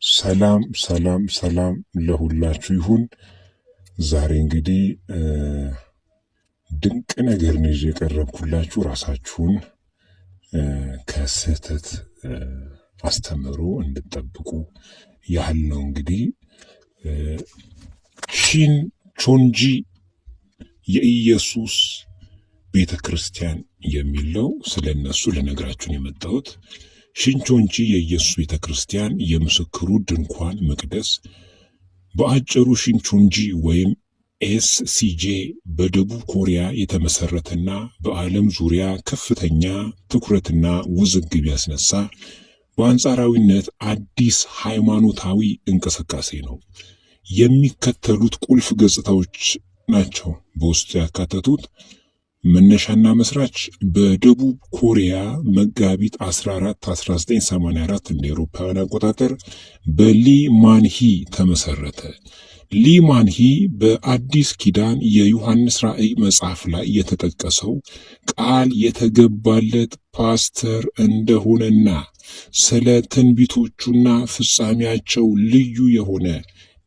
ሰላም ሰላም ሰላም ለሁላችሁ ይሁን። ዛሬ እንግዲህ ድንቅ ነገር ነው ይዤ የቀረብኩላችሁ። ራሳችሁን ከስህተት አስተምሮ እንድትጠብቁ ያህል ነው። እንግዲህ ሺንቾንጂ የኢየሱስ ቤተ ክርስቲያን የሚለው ስለነሱ ልነግራችሁን የመጣሁት። ሺንቾንጂ የኢየሱስ ቤተ ክርስቲያን የምስክሩ ድንኳን መቅደስ በአጭሩ ሺንቾንጂ ወይም ኤስሲጄ በደቡብ ኮሪያ የተመሰረተና በዓለም ዙሪያ ከፍተኛ ትኩረትና ውዝግብ ያስነሳ በአንጻራዊነት አዲስ ሃይማኖታዊ እንቅስቃሴ ነው። የሚከተሉት ቁልፍ ገጽታዎች ናቸው በውስጡ ያካተቱት። መነሻና መስራች በደቡብ ኮሪያ መጋቢት 14 1984 እንደ አውሮፓውያን አቆጣጠር በሊ ማንሂ ተመሰረተ። ሊ ማንሂ በአዲስ ኪዳን የዮሐንስ ራእይ መጽሐፍ ላይ የተጠቀሰው ቃል የተገባለት ፓስተር እንደሆነና ስለ ትንቢቶቹና ፍጻሜያቸው ልዩ የሆነ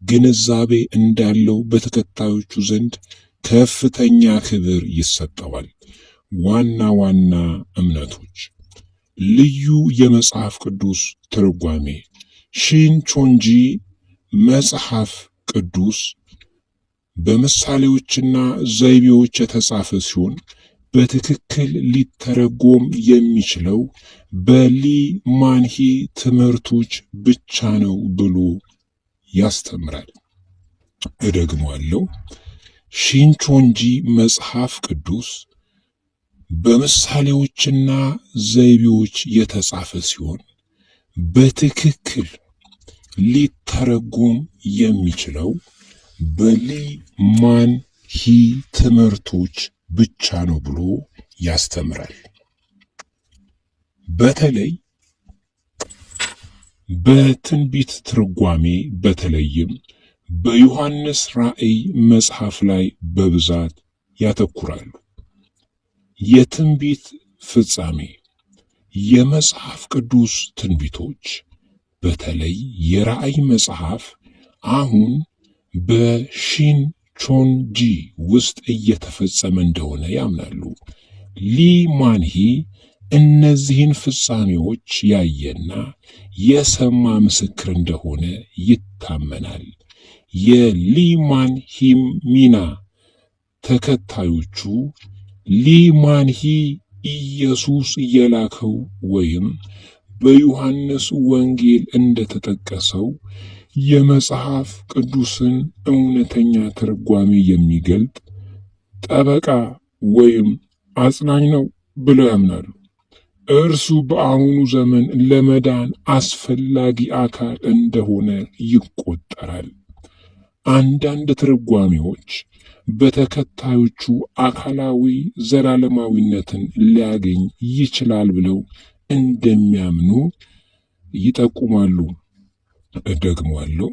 ግንዛቤ እንዳለው በተከታዮቹ ዘንድ ከፍተኛ ክብር ይሰጠዋል። ዋና ዋና እምነቶች፣ ልዩ የመጽሐፍ ቅዱስ ትርጓሜ። ሺንቾንጂ መጽሐፍ ቅዱስ በምሳሌዎችና ዘይቤዎች የተጻፈ ሲሆን በትክክል ሊተረጎም የሚችለው በሊ ማንሂ ትምህርቶች ብቻ ነው ብሎ ያስተምራል። እደግመዋለሁ። ሺንቾንጂ መጽሐፍ ቅዱስ በምሳሌዎችና ዘይቤዎች የተጻፈ ሲሆን በትክክል ሊተረጎም የሚችለው በሊ ማንሂ ትምህርቶች ብቻ ነው ብሎ ያስተምራል። በተለይ በትንቢት ትርጓሜ በተለይም በዮሐንስ ራእይ መጽሐፍ ላይ በብዛት ያተኩራሉ። የትንቢት ፍጻሜ። የመጽሐፍ ቅዱስ ትንቢቶች በተለይ የራእይ መጽሐፍ አሁን በሺንቾንጂ ውስጥ እየተፈጸመ እንደሆነ ያምናሉ። ሊ ማንሂ እነዚህን ፍጻሜዎች ያየና የሰማ ምስክር እንደሆነ ይታመናል። የሊ ማንሂም ሚና ተከታዮቹ ሊ ማንሂ ኢየሱስ የላከው ወይም በዮሐንስ ወንጌል እንደተጠቀሰው የመጽሐፍ ቅዱስን እውነተኛ ትርጓሜ የሚገልጥ ጠበቃ ወይም አጽናኝ ነው ብለው ያምናሉ። እርሱ በአሁኑ ዘመን ለመዳን አስፈላጊ አካል እንደሆነ ይቆጠራል። አንዳንድ ትርጓሜዎች በተከታዮቹ አካላዊ ዘላለማዊነትን ሊያገኝ ይችላል ብለው እንደሚያምኑ ይጠቁማሉ። እደግመዋለሁ።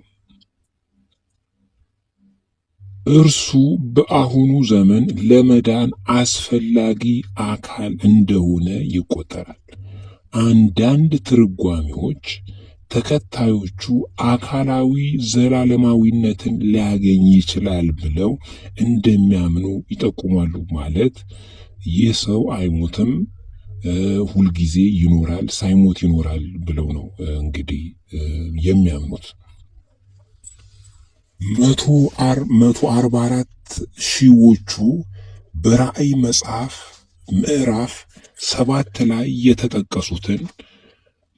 እርሱ በአሁኑ ዘመን ለመዳን አስፈላጊ አካል እንደሆነ ይቆጠራል። አንዳንድ ትርጓሜዎች ተከታዮቹ አካላዊ ዘላለማዊነትን ሊያገኝ ይችላል ብለው እንደሚያምኑ ይጠቁማሉ። ማለት ይህ ሰው አይሞትም፣ ሁልጊዜ ይኖራል፣ ሳይሞት ይኖራል ብለው ነው እንግዲህ የሚያምኑት። 144 ሺዎቹ በራእይ መጽሐፍ ምዕራፍ 7 ላይ የተጠቀሱትን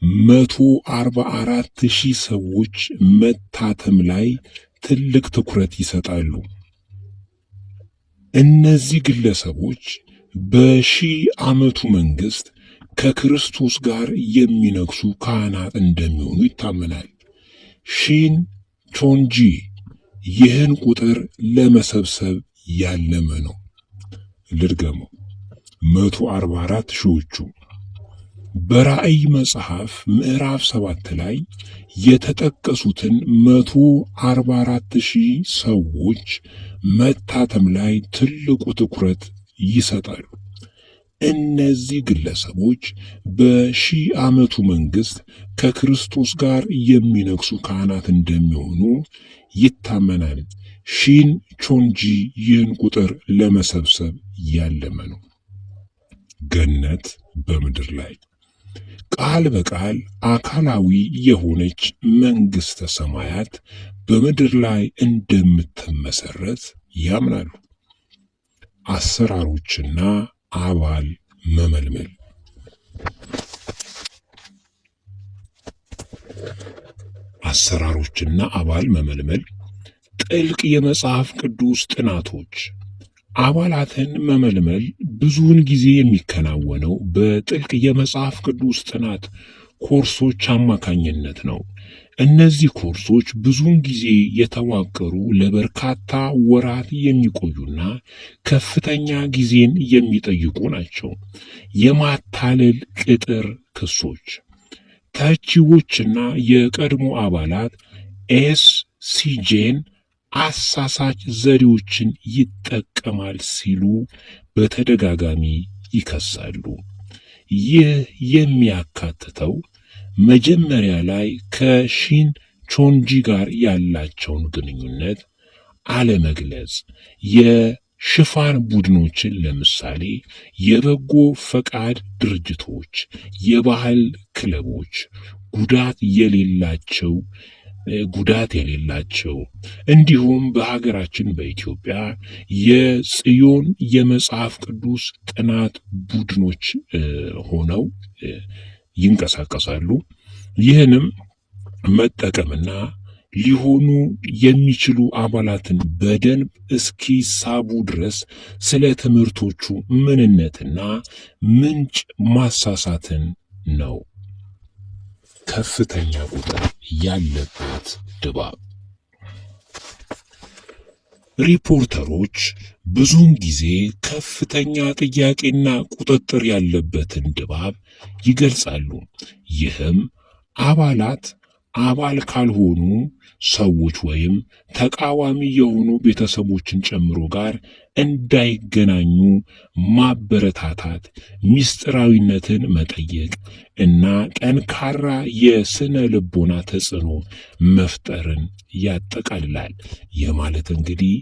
144,000 ሰዎች መታተም ላይ ትልቅ ትኩረት ይሰጣሉ። እነዚህ ግለሰቦች በሺህ ዓመቱ መንግሥት ከክርስቶስ ጋር የሚነግሱ ካህናት እንደሚሆኑ ይታመናል። ሺንቾንጂ ይህን ቁጥር ለመሰብሰብ ያለመ ነው። ልድገመው። 144 ሺዎቹ በራእይ መጽሐፍ ምዕራፍ 7 ላይ የተጠቀሱትን 144,000 ሰዎች መታተም ላይ ትልቁ ትኩረት ይሰጣሉ። እነዚህ ግለሰቦች በሺህ ዓመቱ መንግስት ከክርስቶስ ጋር የሚነግሱ ካህናት እንደሚሆኑ ይታመናል። ሺን ቾንጂ ይህን ቁጥር ለመሰብሰብ ያለመ ነው። ገነት በምድር ላይ ቃል በቃል አካላዊ የሆነች መንግስተ ሰማያት በምድር ላይ እንደምትመሰረት ያምናሉ። አሰራሮችና አባል መመልመል አሰራሮችና አባል መመልመል ጥልቅ የመጽሐፍ ቅዱስ ጥናቶች አባላትን መመልመል ብዙውን ጊዜ የሚከናወነው በጥልቅ የመጽሐፍ ቅዱስ ጥናት ኮርሶች አማካኝነት ነው። እነዚህ ኮርሶች ብዙውን ጊዜ የተዋቀሩ ለበርካታ ወራት የሚቆዩና ከፍተኛ ጊዜን የሚጠይቁ ናቸው። የማታለል ቅጥር ክሶች ተቺዎችና የቀድሞ አባላት ኤስሲጄን አሳሳች ዘዴዎችን ይጠቀማል ሲሉ በተደጋጋሚ ይከሳሉ። ይህ የሚያካትተው መጀመሪያ ላይ ከሺን ቾንጂ ጋር ያላቸውን ግንኙነት አለመግለጽ፣ የሽፋን ቡድኖችን ለምሳሌ የበጎ ፈቃድ ድርጅቶች፣ የባህል ክለቦች፣ ጉዳት የሌላቸው እንዲሁም በሀገራችን በኢትዮጵያ የጽዮን የመጽሐፍ ቅዱስ ጥናት ቡድኖች ሆነው ይንቀሳቀሳሉ። ይህንም መጠቀምና ሊሆኑ የሚችሉ አባላትን በደንብ እስኪሳቡ ድረስ ስለ ትምህርቶቹ ምንነትና ምንጭ ማሳሳትን ነው። ከፍተኛ ቁጥር ያለበት ድባብ ሪፖርተሮች ብዙውን ጊዜ ከፍተኛ ጥያቄና ቁጥጥር ያለበትን ድባብ ይገልጻሉ። ይህም አባላት አባል ካልሆኑ ሰዎች ወይም ተቃዋሚ የሆኑ ቤተሰቦችን ጨምሮ ጋር እንዳይገናኙ ማበረታታት፣ ምስጢራዊነትን መጠየቅ እና ጠንካራ የስነ ልቦና ተጽዕኖ መፍጠርን ያጠቃልላል። የማለት እንግዲህ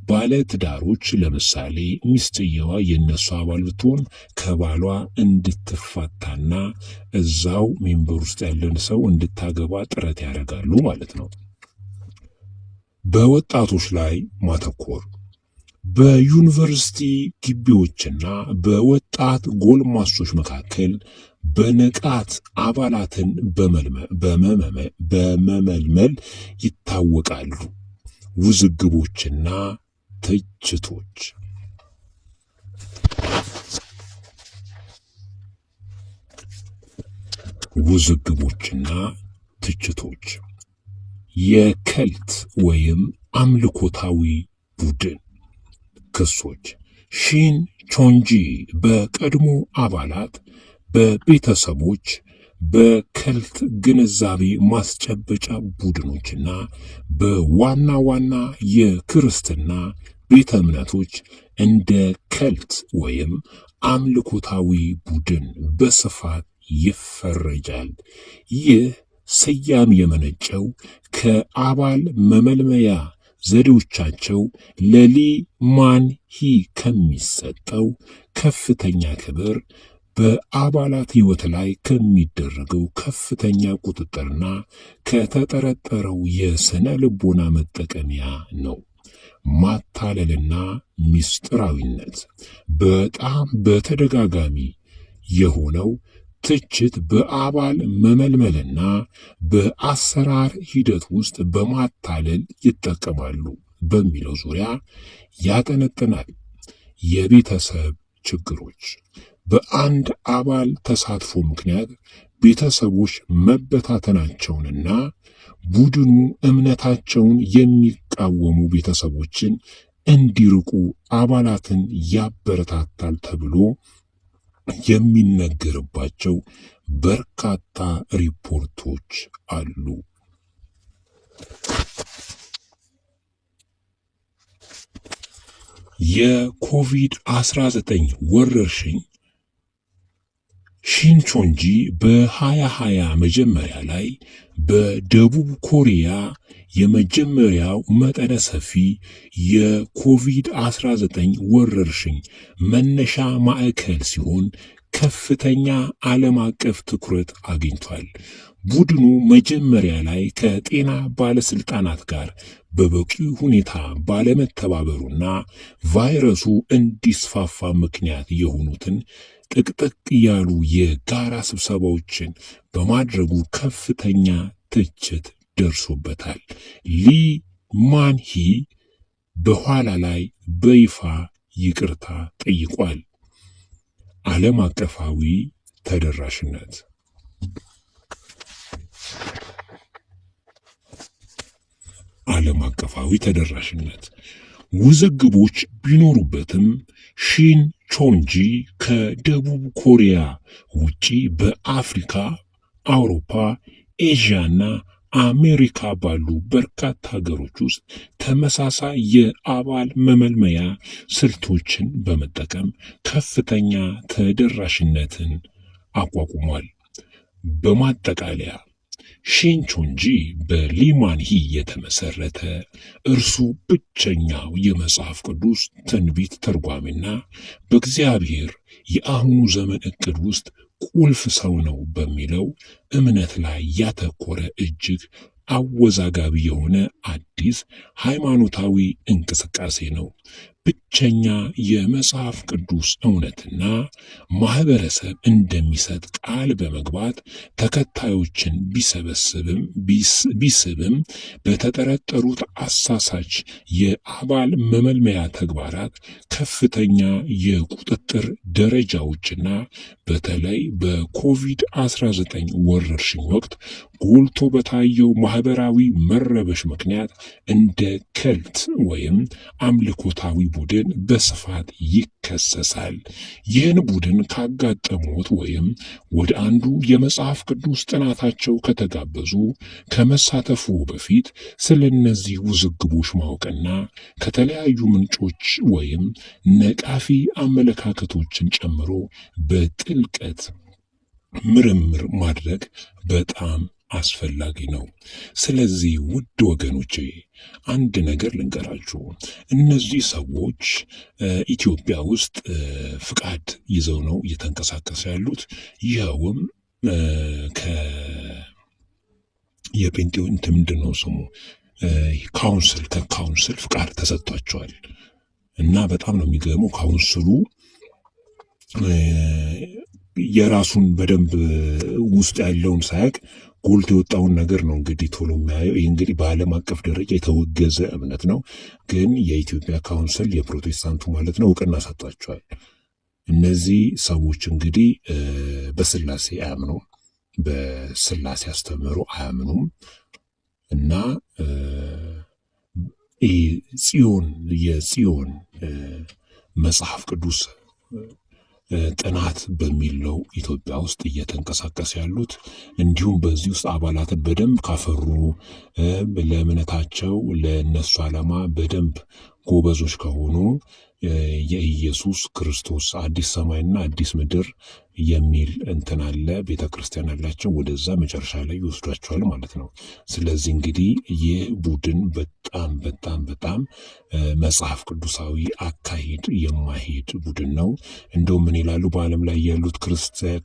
ባለ ትዳሮች ለምሳሌ ሚስትየዋ የነሱ አባል ብትሆን ከባሏ እንድትፋታና እዛው ሜምበር ውስጥ ያለን ሰው እንድታገባ ጥረት ያደርጋሉ ማለት ነው። በወጣቶች ላይ ማተኮር በዩኒቨርሲቲ ግቢዎችና በወጣት ጎልማሶች መካከል በንቃት አባላትን በመመልመል ይታወቃሉ። ውዝግቦችና ትችቶች የከልት ወይም አምልኮታዊ ቡድን ክሶች ሺን ቾንጂ በቀድሞ አባላት፣ በቤተሰቦች፣ በከልት ግንዛቤ ማስጨበጫ ቡድኖችና በዋና ዋና የክርስትና ቤተ እምነቶች እንደ ከልት ወይም አምልኮታዊ ቡድን በስፋት ይፈረጃል። ይህ ስያሜ የመነጨው ከአባል መመልመያ ዘዴዎቻቸው ለሊ ማንሂ ከሚሰጠው ከፍተኛ ክብር፣ በአባላት ሕይወት ላይ ከሚደረገው ከፍተኛ ቁጥጥርና ከተጠረጠረው የስነ ልቦና መጠቀሚያ ነው። ማታለልና ምስጢራዊነት በጣም በተደጋጋሚ የሆነው ትችት በአባል መመልመልና በአሰራር ሂደት ውስጥ በማታለል ይጠቀማሉ በሚለው ዙሪያ ያጠነጥናል። የቤተሰብ ችግሮች በአንድ አባል ተሳትፎ ምክንያት ቤተሰቦች መበታተናቸውንና ቡድኑ እምነታቸውን የሚቃወሙ ቤተሰቦችን እንዲርቁ አባላትን ያበረታታል ተብሎ የሚነገርባቸው በርካታ ሪፖርቶች አሉ። የኮቪድ-19 ወረርሽኝ ሺንቾንጂ በ2020 መጀመሪያ ላይ በደቡብ ኮሪያ የመጀመሪያው መጠነ ሰፊ የኮቪድ-19 ወረርሽኝ መነሻ ማዕከል ሲሆን ከፍተኛ ዓለም አቀፍ ትኩረት አግኝቷል። ቡድኑ መጀመሪያ ላይ ከጤና ባለስልጣናት ጋር በበቂ ሁኔታ ባለመተባበሩና ቫይረሱ እንዲስፋፋ ምክንያት የሆኑትን ጥቅጥቅ ያሉ የጋራ ስብሰባዎችን በማድረጉ ከፍተኛ ትችት ደርሶበታል። ሊ ማንሂ በኋላ ላይ በይፋ ይቅርታ ጠይቋል። ዓለም አቀፋዊ ተደራሽነት ዓለም አቀፋዊ ተደራሽነት ውዝግቦች ቢኖሩበትም ሺን ቾንጂ ከደቡብ ኮሪያ ውጪ በአፍሪካ፣ አውሮፓ፣ ኤዥያና አሜሪካ ባሉ በርካታ ሀገሮች ውስጥ ተመሳሳይ የአባል መመልመያ ስልቶችን በመጠቀም ከፍተኛ ተደራሽነትን አቋቁሟል። በማጠቃለያ ሺንቾንጂ በሊማንሂ የተመሰረተ እርሱ ብቸኛው የመጽሐፍ ቅዱስ ትንቢት ተርጓሚና በእግዚአብሔር የአሁኑ ዘመን ዕቅድ ውስጥ ቁልፍ ሰው ነው በሚለው እምነት ላይ ያተኮረ እጅግ አወዛጋቢ የሆነ አዲስ ሃይማኖታዊ እንቅስቃሴ ነው። ብቸኛ የመጽሐፍ ቅዱስ እውነትና ማህበረሰብ እንደሚሰጥ ቃል በመግባት ተከታዮችን ቢስብም በተጠረጠሩት አሳሳች የአባል መመልመያ ተግባራት ከፍተኛ የቁጥጥር ደረጃዎችና በተለይ በኮቪድ-19 ወረርሽኝ ወቅት ጎልቶ በታየው ማህበራዊ መረበሽ ምክንያት እንደ ከልት ወይም አምልኮታዊ ቡድን በስፋት ይከሰሳል። ይህን ቡድን ካጋጠሙት ወይም ወደ አንዱ የመጽሐፍ ቅዱስ ጥናታቸው ከተጋበዙ ከመሳተፉ በፊት ስለ እነዚህ ውዝግቦች ማወቅና ከተለያዩ ምንጮች ወይም ነቃፊ አመለካከቶችን ጨምሮ በጥልቀት ምርምር ማድረግ በጣም አስፈላጊ ነው። ስለዚህ ውድ ወገኖቼ አንድ ነገር ልንገራችሁ። እነዚህ ሰዎች ኢትዮጵያ ውስጥ ፍቃድ ይዘው ነው እየተንቀሳቀሱ ያሉት። ይኸውም የጴንጤው ምንድን ነው ስሙ ከካውንስል ፍቃድ ተሰጥቷቸዋል። እና በጣም ነው የሚገርመው። ካውንስሉ የራሱን በደንብ ውስጥ ያለውን ሳያቅ ጎልቶ የወጣውን ነገር ነው እንግዲህ ቶሎ የሚያየው። ይህ እንግዲህ በዓለም አቀፍ ደረጃ የተወገዘ እምነት ነው። ግን የኢትዮጵያ ካውንስል የፕሮቴስታንቱ ማለት ነው እውቅና ሰጥቷቸዋል። እነዚህ ሰዎች እንግዲህ በስላሴ አያምኑም፣ በስላሴ አስተምህሮ አያምኑም እና የጽዮን መጽሐፍ ቅዱስ ጥናት በሚል ነው ኢትዮጵያ ውስጥ እየተንቀሳቀሱ ያሉት። እንዲሁም በዚህ ውስጥ አባላትን በደንብ ካፈሩ ለእምነታቸው ለነሱ ዓላማ በደንብ ጎበዞች ከሆኑ የኢየሱስ ክርስቶስ አዲስ ሰማይና አዲስ ምድር የሚል እንትን አለ፣ ቤተ ክርስቲያን አላቸው። ወደዛ መጨረሻ ላይ ይወስዷቸዋል ማለት ነው። ስለዚህ እንግዲህ ይህ ቡድን በጣም በጣም በጣም መጽሐፍ ቅዱሳዊ አካሄድ የማይሄድ ቡድን ነው። እንደውም ምን ይላሉ? በዓለም ላይ ያሉት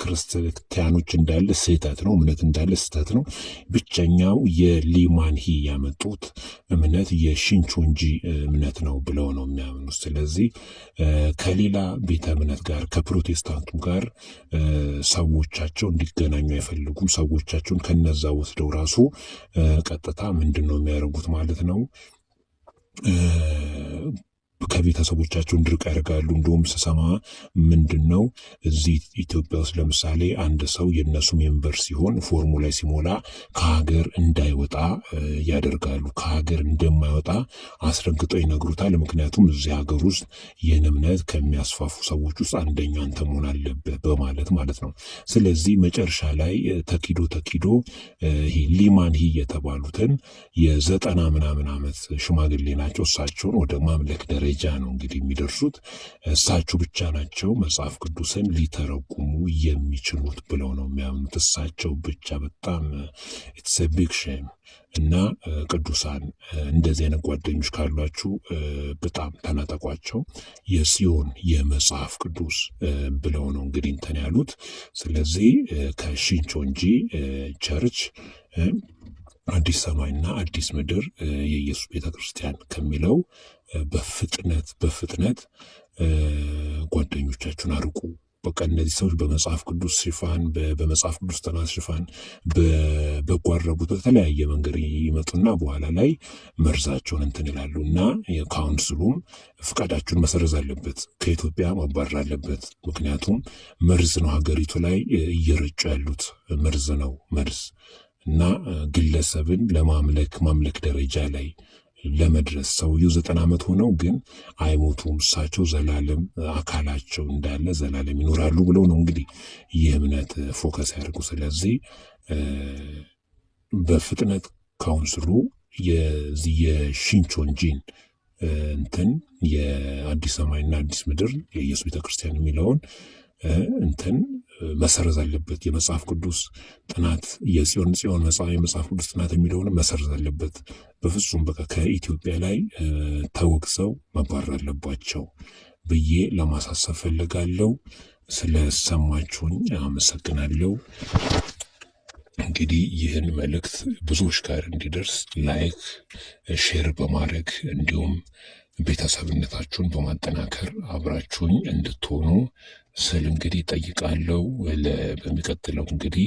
ክርስቲያኖች እንዳለ ስህተት ነው፣ እምነት እንዳለ ስህተት ነው። ብቸኛው የሊማንሂ ያመጡት እምነት የሺንቾንጂ እምነት ነው ብለው ነው የሚያምኑት። ስለዚህ ከሌላ ቤተ እምነት ጋር ከፕሮቴስታንቱ ጋር ሰዎቻቸው እንዲገናኙ አይፈልጉም። ሰዎቻቸውን ከነዛ ወስደው ራሱ ቀጥታ ምንድን ነው የሚያደርጉት ማለት ነው ከቤተሰቦቻቸው እንድርቅ ያደርጋሉ። እንደውም ስሰማ ምንድን ነው እዚህ ኢትዮጵያ ውስጥ ለምሳሌ አንድ ሰው የነሱ ሜምበር ሲሆን ፎርሙ ላይ ሲሞላ ከሀገር እንዳይወጣ ያደርጋሉ። ከሀገር እንደማይወጣ አስረግጠው ይነግሩታል። ምክንያቱም እዚህ ሀገር ውስጥ ይህን እምነት ከሚያስፋፉ ሰዎች ውስጥ አንደኛ አንተ መሆን አለብህ በማለት ማለት ነው። ስለዚህ መጨረሻ ላይ ተኪዶ ይሄ ሊማንሂ የተባሉትን የ90 ምናምን ዓመት ሽማግሌ ናቸው። እሳቸውን ወደ ማምለክ ደረጃ ደረጃ ነው እንግዲህ የሚደርሱት። እሳቸው ብቻ ናቸው መጽሐፍ ቅዱስን ሊተረጉሙ የሚችሉት ብለው ነው የሚያምኑት። እሳቸው ብቻ። በጣም ኢትስ ኤ ቢግ ሼም። እና ቅዱሳን እንደዚህ አይነት ጓደኞች ካሏችሁ በጣም ተናጠቋቸው። የጽዮን የመጽሐፍ ቅዱስ ብለው ነው እንግዲህ እንትን ያሉት። ስለዚህ ከሺንቾንጂ ቸርች አዲስ ሰማይና አዲስ ምድር የኢየሱስ ቤተክርስቲያን ከሚለው በፍጥነት ጓደኞቻችሁን አርቁ። በቃ እነዚህ ሰዎች በመጽሐፍ ቅዱስ ሽፋን በመጽሐፍ ቅዱስ ጥናት ሽፋን በበጎ አድራጎት በተለያየ መንገድ ይመጡና በኋላ ላይ መርዛቸውን እንትን ይላሉ እና ካውንስሉም ፍቃዳችሁን መሰረዝ አለበት፣ ከኢትዮጵያ ማባረር አለበት። ምክንያቱም መርዝ ነው ሀገሪቱ ላይ እየረጩ ያሉት መርዝ ነው መርዝ እና ግለሰብን ማምለክ ደረጃ ላይ ለመድረስ ሰውየው 90 ዓመት ሆነው ግን አይሞቱም። እሳቸው ዘላለም አካላቸው እንዳለ ዘላለም ይኖራሉ ብለው ነው እንግዲህ ይህ እምነት ፎከስ ያደርጉ። ስለዚህ በፍጥነት ካውንስሉ የሺንቾንጂን እንትን የአዲስ ሰማይና አዲስ ምድር የኢየሱስ ቤተክርስቲያን የሚለውን እንትን መሰረዝ አለበት። የመጽሐፍ ቅዱስ ጥናት የጽዮን የመጽሐፍ ቅዱስ ጥናት የሚለውን መሰረዝ አለበት። በፍጹም በቃ ከኢትዮጵያ ላይ ተወግዘው መባረር አለባቸው ብዬ ለማሳሰብ ፈልጋለሁ። ስለሰማችሁኝ አመሰግናለሁ። እንግዲህ ይህን መልእክት ብዙዎች ጋር እንዲደርስ ላይክ፣ ሼር በማድረግ እንዲሁም ቤተሰብነታችሁን በማጠናከር አብራችሁኝ እንድትሆኑ ስል እንግዲህ ጠይቃለሁ። በሚቀጥለው እንግዲህ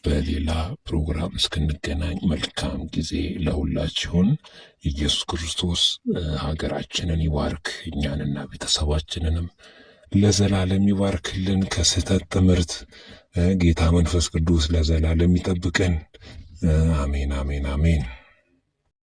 በሌላ ፕሮግራም እስክንገናኝ መልካም ጊዜ ለሁላችሁን። ኢየሱስ ክርስቶስ ሀገራችንን ይባርክ፣ እኛንና ቤተሰባችንንም ለዘላለም ይባርክልን። ከስህተት ትምህርት ጌታ መንፈስ ቅዱስ ለዘላለም ይጠብቀን። አሜን፣ አሜን፣ አሜን።